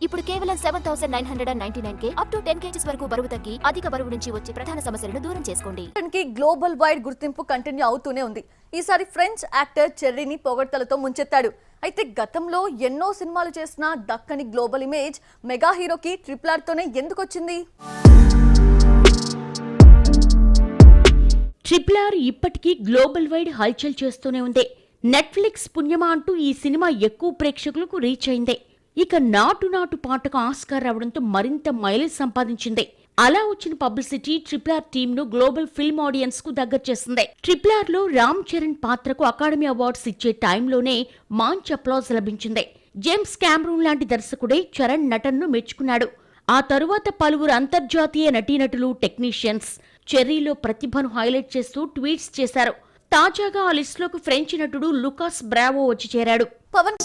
ఇప్పుడు కేవలం 7,999 up to 10 kgs వరకు బరువు తగ్గి అధిక బరువు నుంచి వచ్చే ప్రధాన సమస్యలను దూరం చేసుకోండి. గ్లోబల్ వైడ్ గుర్తింపు కంటిన్యూ అవుతూనే ఉంది. ఈసారి ఫ్రెంచ్ యాక్టర్ చెర్రీని పొగడ్తలతో ముంచెత్తాడు. అయితే గతంలో ఎన్నో సినిమాలు చేసిన దక్కని గ్లోబల్ ఇమేజ్ మెగా హీరోకి RRR తోనే ఎందుకు వచ్చింది? RRR ఇప్పటికీ గ్లోబల్ వైడ్ హల్చల్ చేస్తూనే ఉంది. నెట్ఫ్లిక్స్ పుణ్యమా అంటూ ఈ సినిమా ఎక్కువ ప్రేక్షకులకు రీచ్ అయింది. ఇక నాటు పాటకు ఆస్కార్ రావడంతో మరింత మైలేజ్ సంపాదించింది. అలా వచ్చిన పబ్లిసిటీ RRR టీమ్ ను గ్లోబల్ ఫిల్మ్ ఆడియన్స్ కు దగ్గర చేసింది. RRR లో రామ్ చరణ్ పాత్రకు అకాడమీ అవార్డ్స్ ఇచ్చే టైంలోనే మంచి అప్లాజ్ లభించింది. జేమ్స్ కెమెరూన్ లాంటి దర్శకుడే చరణ్ నటనను మెచ్చుకున్నాడు. ఆ తరువాత పలువురు అంతర్జాతీయ నటీనటులు, టెక్నీషియన్స్ చెర్రీలో ప్రతిభను హైలైట్ చేస్తూ ట్వీట్స్ చేశారు. తాజాగా ఆ లిస్టులోకి ఫ్రెంచ్ నటుడు లుకాస్ బ్రావో వచ్చి చేరాడు. పవన్